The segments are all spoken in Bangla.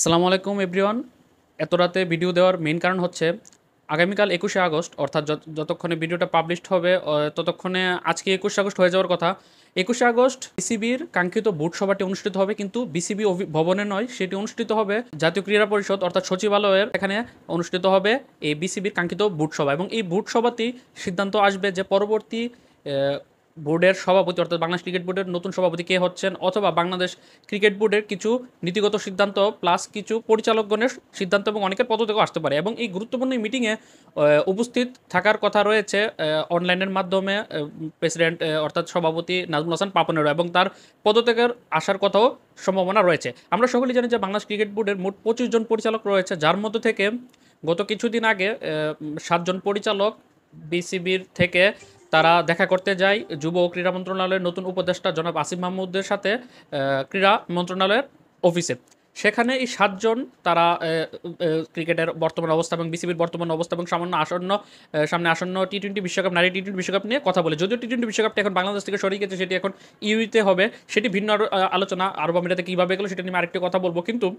আসসালামু আলাইকুম এভরিওয়ান। এত রাতে ভিডিও দেওয়ার মেইন কারণ হচ্ছে আগামীকাল ২১শে আগস্ট, অর্থাৎ যতক্ষণে ভিডিওটা পাবলিশড হবে ততক্ষণে আজকে ২১শে আগস্ট হয়ে যাওয়ার কথা। ২১শে আগস্ট বিসিবির কাঙ্ক্ষিত বুট সভাটি অনুষ্ঠিত হবে, কিন্তু বিসিবি ভবনে নয়, সেটি অনুষ্ঠিত হবে জাতীয় ক্রীড়া পরিষদ অর্থাৎ সচিবালয়ের এখানে অনুষ্ঠিত হবে এই বিসিবির কাঙ্ক্ষিত বুট সভা। এবং এই বুট সভাতেই সিদ্ধান্ত আসবে যে পরবর্তী বোর্ডের সভাপতি অর্থাৎ বাংলাদেশ ক্রিকেট বোর্ডের নতুন সভাপতি কে হচ্ছেন, অথবা বাংলাদেশ ক্রিকেট বোর্ডের কিছু নীতিগত সিদ্ধান্ত প্লাস কিছু পরিচালকগণের সিদ্ধান্ত এবং অনেকের পদত্যাগও আসতে পারে। এবং এই গুরুত্বপূর্ণ এই মিটিংয়ে উপস্থিত থাকার কথা রয়েছে অনলাইনের মাধ্যমে প্রেসিডেন্ট অর্থাৎ সভাপতি নাজমুল হাসান পাপনেরও, এবং তার পদত্যাগের আসার কথাও সম্ভাবনা রয়েছে। আমরা সকলেই জানি যে বাংলাদেশ ক্রিকেট বোর্ডের মোট 25 জন পরিচালক রয়েছে, যার মধ্য থেকে গত কিছুদিন আগে 7 জন পরিচালক বিসিবির থেকে তারা দেখা করতে যায় যুব ও ক্রীড়া মন্ত্রণালয়ের নতুন উপদেষ্টা জনাব আসিফ মাহমুদের সাথে ক্রীড়া মন্ত্রণালয়ের অফিসে। সেখানে এই 7 জন তারা ক্রিকেটের বর্তমান অবস্থা এবং বিসিবির বর্তমান অবস্থা এবং সামনে আসন্ন টি-20 বিশ্বকাপ, নারী টি-20 বিশ্বকাপ নিয়ে কথা বলে। যদিও টি-20 বিশ্বকাপটা এখন বাংলাদেশ থেকে সরে গেছে, সেটি এখন ইউইতে হবে, সেটি ভিন্ন আলোচনা। আরব আমিরাতে কীভাবে গেলো সেটা নিয়ে আরেকটি কথা বলবো। কিন্তু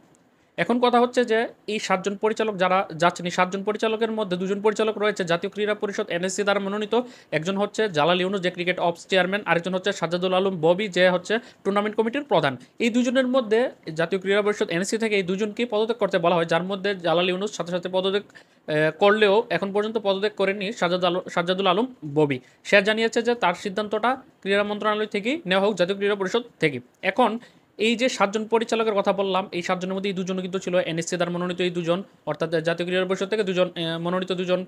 এখন কথা হচ্ছে যে এই 7 জন পরিচালক যারা যাচ্ছেন, এই 7 জন পরিচালকের মধ্যে 2 জন পরিচালক রয়েছে জাতীয় ক্রীড়া পরিষদ এনএসসি দ্বারা মনোনীত। একজন হচ্ছে জালাল ইউনুস, যে ক্রিকেট অপস চেয়ারম্যান, আরেকজন হচ্ছে সাজ্জাদুল আলম ববি, যে হচ্ছে টুর্নামেন্ট কমিটির প্রধান। এই দুজনের মধ্যে জাতীয় ক্রীড়া পরিষদ এনএসসি থেকে এই দুজনকেই পদত্যাগ করতে বলা হয়, যার মধ্যে জালাল ইউনুস সাথে সাথে পদত্যাগ করলেও এখন পর্যন্ত পদত্যাগ করেনি সাজ্জাদুল আলম ববি। সে জানিয়েছে যে তার সিদ্ধান্তটা ক্রীড়া মন্ত্রণালয় থেকেই নেওয়া হোক, জাতীয় ক্রীড়া পরিষদ থেকে। এখন এই যে 7 জন পরিচালকের কথা বললাম, এই 7 জনের মধ্যে এই দুজন কিন্তু ছিল এনএসসি দ্বারা মনোনীত। এই দুজন অর্থাৎ জাতীয় ক্রীড়া পরিষদ থেকে মনোনীত দুজন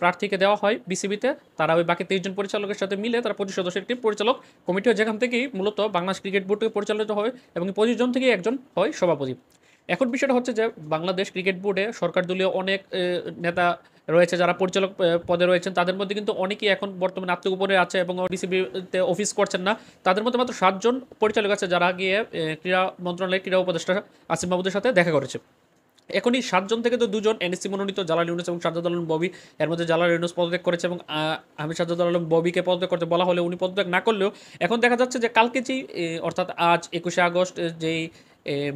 প্রার্থীকে দেওয়া হয় বিসিবিতে। তারা ওই বাকি 23 জন পরিচালকের সাথে মিলে তারা 25 সদস্যের একটি পরিচালক কমিটি হয়, যেখান থেকেই মূলত বাংলাদেশ ক্রিকেট বোর্ড থেকে পরিচালিত হয়, এবং 25 জন থেকেই একজন হয় সভাপতি। এখন বিষয়টা হচ্ছে যে বাংলাদেশ ক্রিকেট বোর্ডে সরকার দলীয় অনেক নেতা রয়েছে যারা পরিচালক পদে রয়েছেন, তাদের মধ্যে কিন্তু অনেকেই এখন বর্তমানে আত্মগোপনে আছে এবং বিসিবিতে অফিস করছেন না। তাদের মধ্যে মাত্র 7 জন পরিচালক আছে যারা গিয়ে ক্রীড়া মন্ত্রণালয়ের ক্রীড়া উপদেষ্টা আসিফ মাহমুদের সাথে দেখা করেছে। এখন এই 7 জন থেকে তো 2 জন এনএসসি মনোনীত, জালাল ইউনুস এবং সাজ্জাদ আলম ববি। এর মধ্যে জালাল ইউনুস পদত্যাগ করেছে, এবং আমি সাজ্জাদ আলম ববিকে পদত্যাগ করতে বলা হলে উনি পদত্যাগ না করলেও এখন দেখা যাচ্ছে যে কালকে যেই অর্থাৎ আজ 21শে আগস্ট যেই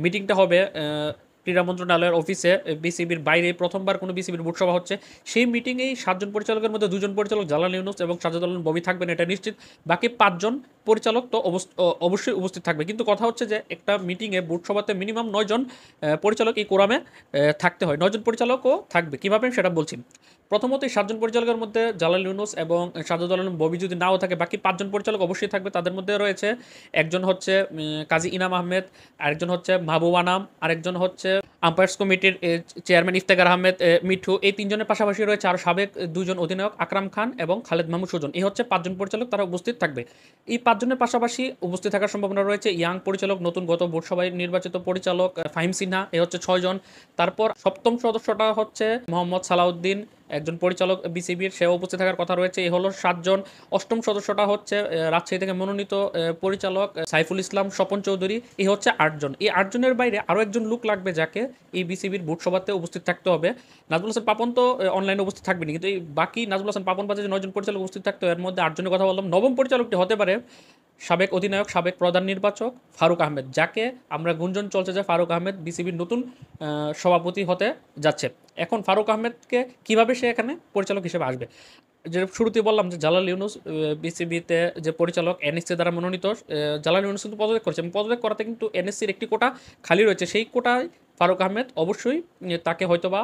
মিটিংটা হবে ক্রীড়া মন্ত্রণালয়ের অফিসে, বিসিবির বাইরে প্রথমবার কোনো বিসিবির বোর্ড সভা হচ্ছে, সেই মিটিংয়েই 7 জন পরিচালকের মধ্যে 2 জন পরিচালক জালাল ইউনুস এবং সাজ্জাদ আলম ববি থাকবেন, এটা নিশ্চিত। বাকি 5 জন পরিচালক তো অবশ্যই উপস্থিত থাকবে। কিন্তু কথা হচ্ছে যে একটা মিটিংয়ে বোর্ড সভাতে মিনিমাম 9 জন পরিচালক এই কোরামে থাকতে হয়। 9 জন পরিচালকও থাকবে, কীভাবে সেটা বলছি। প্রথমত এই 7 জন পরিচালকের মধ্যে জালাল ইউনুস এবং সাজ্জাদ আলম ববি যদি নাও থাকে, বাকি 5 জন পরিচালক অবশ্যই থাকবে। তাদের মধ্যে রয়েছে একজন হচ্ছে কাজী ইনাম আহমেদ, আরেকজন হচ্ছে মাহবুব আনাম, আরেকজন হচ্ছে আম্পায়ার্স কমিটির চেয়ারম্যান ইফতেখার আহমেদ মিঠু। এই 3 জনের পাশাপাশি রয়েছে আর সাবেক 2 জন অধিনায়ক আকরাম খান এবং খালেদ মাহমুদ সুজন। এই হচ্ছে 5 জন পরিচালক, তারা উপস্থিত থাকবে। এই 5 জনের পাশাপাশি উপস্থিত থাকার সম্ভাবনা রয়েছে ইয়াং পরিচালক, নতুন গত বোর্ড সভায় নির্বাচিত পরিচালক ফাহিম সিনহা, এই হচ্ছে 6 জন। তারপর সপ্তম সদস্যটা হচ্ছে মোহাম্মদ সালাউদ্দিন, একজন পরিচালক বিসিবির, সেও উপস্থিত থাকার কথা রয়েছে, এই হলো 7 জন। অষ্টম সদস্যটা হচ্ছে রাজশাহী থেকে মনোনীত পরিচালক সাইফুল ইসলাম স্বপন চৌধুরী, এই হচ্ছে 8 জন। এই 8 জনের বাইরে আরও একজন লোক লাগবে যাকে এই বিসিবির বোর্ড সভাতে উপস্থিত থাকতে হবে। নাজমুল হাসান পাপন তো অনলাইনে উপস্থিত থাকবেন, কিন্তু এই বাকি নাজমুল হাসান পাপন বাদে যে 9 জন পরিচালক উপস্থিত থাকতে হয়, এর মধ্যে 8 জনের কথা বললাম। নবম পরিচালকটি হতে পারে সাবেক অধিনায়ক, সাবেক প্রধান নির্বাচক ফারুক আহমেদ, যাকে আমরা গুঞ্জন চলছে যে ফারুক আহমেদ বিসিবির নতুন সভাপতি হতে যাচ্ছে। এখন ফারুক আহমেদকে কিভাবে সে এখানে পরিচালক হিসেবে আসবে, যে শুরুতেই বললাম যে জালাল ইউনুস বিসিবিতে যে পরিচালক এনএসসি দ্বারা মনোনীত, জালাল ইউনুস কিন্তু পদত্যাগ করেছে, এবং পদত্যাগ করাতে কিন্তু এনএসসির একটি কোটা খালি রয়েছে। সেই কোটায় ফারুক আহমেদ অবশ্যই তাকে হয়তোবা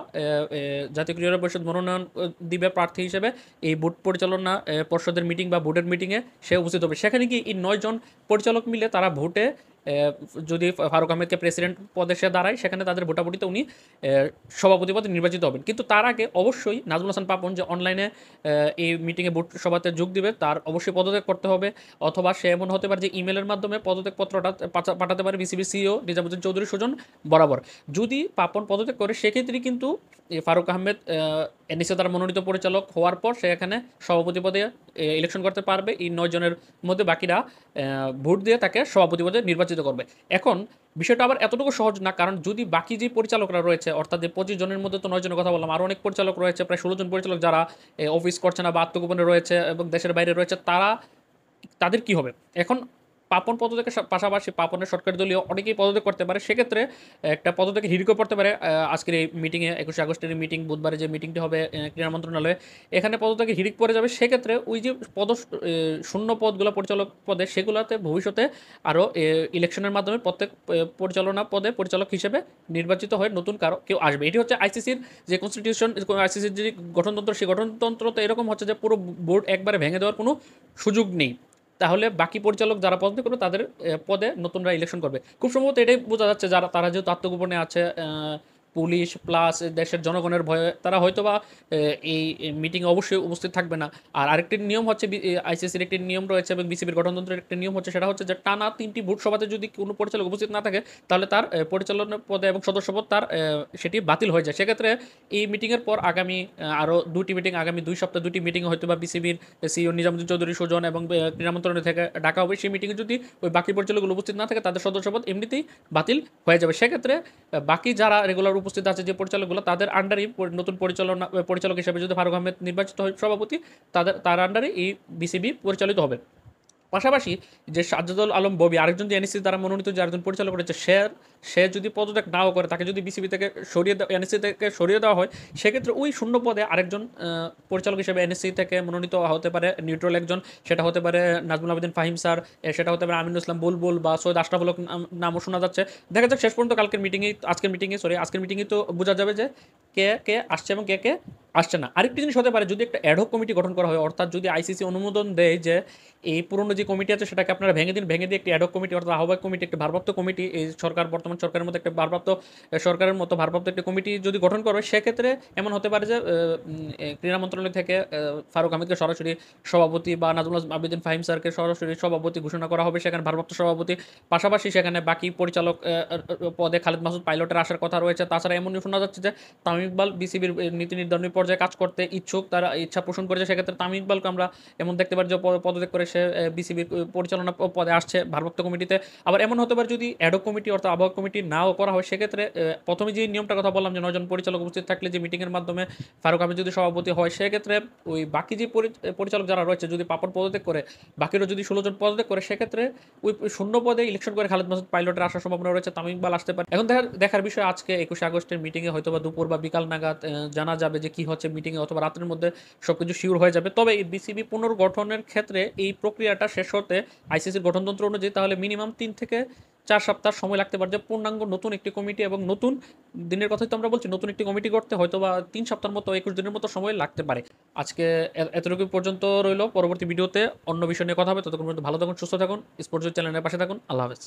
জাতীয় ক্রীড়া পরিষদ মনোনয়ন দিবে প্রার্থী হিসেবে। এই বোর্ড পরিচালনা পর্ষদের মিটিং বা বোর্ডের মিটিংয়ে সে উপস্থিত হবে। সেখানে কি এই 9 জন পরিচালক মিলে তারা ভোটে যদি ফারুক আহমেদকে প্রেসিডেন্ট পদে সে দাঁড়ায়, সেখানে তাদের ভোটাভুটিতে উনি সভাপতি পদে নির্বাচিত হবেন। কিন্তু তার আগে অবশ্যই নাজমুল হাসান পাপন যে অনলাইনে এই মিটিংয়ে বোর্ড সভাতে যোগ দিবে, তার অবশ্যই পদত্যাগ করতে হবে, অথবা সে এমন হতে পারে যে ইমেলের মাধ্যমে পদত্যাগপত্রটা পাঠাতে পারে বিসিবি সিইও নিজামুদ্দিন চৌধুরী সুজন বরাবর। যদি পাপন পদত্যাগ করে, সেক্ষেত্রে কিন্তু ফারুক আহমেদ এনএসসি দ্বারা মনোনীত পরিচালক হওয়ার পর সে এখানে সভাপতি পদে ইলেকশন করতে পারবে। এই 9 জনের মধ্যে বাকিরা ভোট দিয়ে তাকে সভাপতি পদে নির্বাচিত করবে। এখন বিষয়টা আবার এতটুকু সহজ না, কারণ যদি বাকি যে পরিচালকরা রয়েছে, অর্থাৎ 25 জনের মধ্যে তো 9 জনের কথা বললাম, আরও অনেক পরিচালক রয়েছে, প্রায় 16 জন পরিচালক যারা অফিস করছে না বা আত্মগোপনে রয়েছে এবং দেশের বাইরে রয়েছে, তাদের কি হবে? এখন পাপন পদত্যাগের পাশাপাশি পাপনের সরকারি দলীয় অনেকেই পদত্যাগ করতে পারে। সেক্ষেত্রে একটা পদত্যাগের হিড়িকও পড়তে পারে আজকের এই মিটিংয়ে 21শে আগস্টের এই মিটিং, বুধবারে যে মিটিংটি হবে ক্রীড়া মন্ত্রণালয়ে, এখানে পদত্যাগের হিড়িক পড়ে যাবে। সেক্ষেত্রে ওই যে শূন্য পদগুলো পরিচালক পদে, সেগুলোতে ভবিষ্যতে আরও ইলেকশনের মাধ্যমে প্রত্যেক পরিচালনা পদে পরিচালক হিসেবে নির্বাচিত হয়ে নতুন কেউ আসবে। এটি হচ্ছে আইসিসির যে কনস্টিটিউশন, আইসিসির যে গঠনতন্ত্র, সেই গঠনতন্ত্র তো এরকম হচ্ছে যে পুরো বোর্ড একবারে ভেঙে দেওয়ার কোনো সুযোগ নেই। তাহলে বাকি পরিচালক যারা পদত্যাগ করবে তাদের পদে নতুনরা ইলেকশন করবে। খুব সম্ভবত এটাই বোঝা যাচ্ছে, তারা যেহেতু আত্মগোপনে আছে, পুলিশ প্লাস দেশের জনগণের ভয়ে তারা হয়তোবা এই মিটিংয়ে অবশ্যই উপস্থিত থাকবে না। আর আরেকটি নিয়ম হচ্ছে, আইসিসির একটি নিয়ম রয়েছে এবং বিসিবির গঠনতন্ত্রের একটি নিয়ম হচ্ছে, সেটা হচ্ছে যে টানা 3টি বোর্ড সভাতে যদি কোনো পরিচালক উপস্থিত না থাকে, তাহলে তার পরিচালনা পদে এবং সদস্যপদ তার সেটি বাতিল হয়ে যায়। সেক্ষেত্রে এই মিটিংয়ের পর আগামী আরও 2টি মিটিং, আগামী 2 সপ্তাহ 2টি মিটিং হয়তোবা বিসিবির সিইও নিজামুদ্দিন চৌধুরী সুজন এবং ক্রীড়া মন্ত্রণালয় থেকে ডাকা হবে। সেই মিটিংয়ে যদি ওই বাকি পরিচালকগুলো উপস্থিত না থাকে, তাদের সদস্যপদ এমনিতেই বাতিল হয়ে যাবে। সেক্ষেত্রে বাকি যারা রেগুলার উপস্থিত আছে যে পরিচালকগুলো, তাদের আন্ডারেই নতুন পরিচালক হিসেবে যদি ফারুক আহমেদ নির্বাচিত হয় সভাপতি, তার আন্ডারে এই বিসিবি পরিচালিত হবে। পাশাপাশি যে সাজ্জাদুল আলম ববি, আরেকজন যে এনএসসি দ্বারা মনোনীত যে আরেকজন পরিচালক রয়েছে, সে যদি পদত্যাগ নাও করে, তাকে যদি বিসিবি থেকে এনএসসি থেকে সরিয়ে দেওয়া হয়, সেক্ষেত্রে ওই শূন্য পদে আরেকজন পরিচালক হিসেবে এনএসসি থেকে মনোনীত হতে পারে নিউট্রাল একজন। সেটা হতে পারে নাজমুল আবেদিন ফাহিম স্যার, সেটা হতে পারে আমিনুল ইসলাম বুলবুল বা সৈয়দ আশরাফুল হক নামও শোনা যাচ্ছে। দেখা যাক শেষ পর্যন্ত আজকের মিটিংয়ে তো বোঝা যাবে যে কে কে আসছে এবং কে কে আসছে না। আরেকটি জিনিস হতে পারে, যদি একটা অ্যাডহক কমিটি গঠন করা হয়, অর্থাৎ যদি আইসিসি অনুমোদন দেয় যে এই পুরনো যে কমিটি আছে সেটাকে আপনারা ভেঙে দিয়ে একটি অ্যাডহক কমিটি, অর্থাৎ আহ্বায়ক কমিটি, একটি ভারপ্রাপ্ত কমিটি, এই বর্তমান সরকারের মতো একটা সরকারের মতো ভারপ্রাপ্ত একটি কমিটি যদি গঠন করবে, সেক্ষেত্রে এমন হতে পারে যে ক্রীড়া মন্ত্রণালয় থেকে ফারুক আহমেদকে সরাসরি সভাপতি বা নাজমুল আবেদিন ফাহিম স্যারকে সরাসরি সভাপতি ঘোষণা করা হবে, সেখানে ভারপ্রাপ্ত সভাপতি। পাশাপাশি সেখানে বাকি পরিচালক পদে খালেদ মাসুদ পাইলটের আসার কথা রয়েছে। তাছাড়া এমনই শোনা যাচ্ছে যে তামিম ইকবাল বিসিবির নীতি নির্ধারণী পর্যায়ে কাজ করতে ইচ্ছুক, তারা ইচ্ছা পোষণ করেছে। সেক্ষেত্রে তামিম ইকবালকে আমরা এমন দেখতে পারি যে পদত্যাগ করে সে বিসিবির পরিচালনা পদে আসছে ভারপ্রাপ্ত কমিটিতে। আবার এমন হতে পারে যদি অ্যাডহক কমিটি অর্থাৎ আহ্বায়ক কমিটি নাও করা হয়, সেক্ষেত্রে প্রথমে যে নিয়মটার কথা বললাম যে 9 জন পরিচালক উপস্থিত থাকলে যে মিটিংয়ের মাধ্যমে ফারুক আহমেদ যদি সভাপতি হয়, সেক্ষেত্রে ওই বাকি যে পরিচালক যারা রয়েছে যদি পাপড় পদত্যাগ করে, বাকিরা যদি 16 জন পদত্যাগ করে, সেক্ষেত্রে ওই শূন্য পদে ইলেকশন করে খালেদ মাসুদ পাইলটের আসার সম্ভাবনা রয়েছে, তামিম ইকবাল আসতে পারে। এখন দেখার বিষয় আজকে 21শে আগস্টের মিটিংয়ে হয়তোবা দুপুর বা বিকাল নাগাদ জানা যাবে যে কি হচ্ছে মিটিংয়ে, অথবা রাতের মধ্যে সবকিছু শিওর হয়ে যাবে। তবে এই বিসিবি পুনর্গঠনের ক্ষেত্রে এই প্রক্রিয়াটা শেষ হতে আইসিসির গঠনতন্ত্র অনুযায়ী তাহলে মিনিমাম 3 থেকে 4 সপ্তাহ সময় লাগতে পারে, যে পূর্ণাঙ্গ নতুন একটি কমিটি এবং নতুন দিনের কথাই তো আমরা বলছি, নতুন একটি কমিটি করতে হয়তো বা 3 সপ্তাহের মতো 21 দিনের মতো সময় লাগতে পারে। আজকে এতটুকু পর্যন্ত রইল। পরবর্তী ভিডিওতে অন্য বিষয় নিয়ে কথা হবে। ততক্ষণ পর্যন্ত ভালো থাকুন, সুস্থ থাকুন, স্পোর্টস চ্যানেলের পাশে থাকুন। আল্লাহ হাফেজ।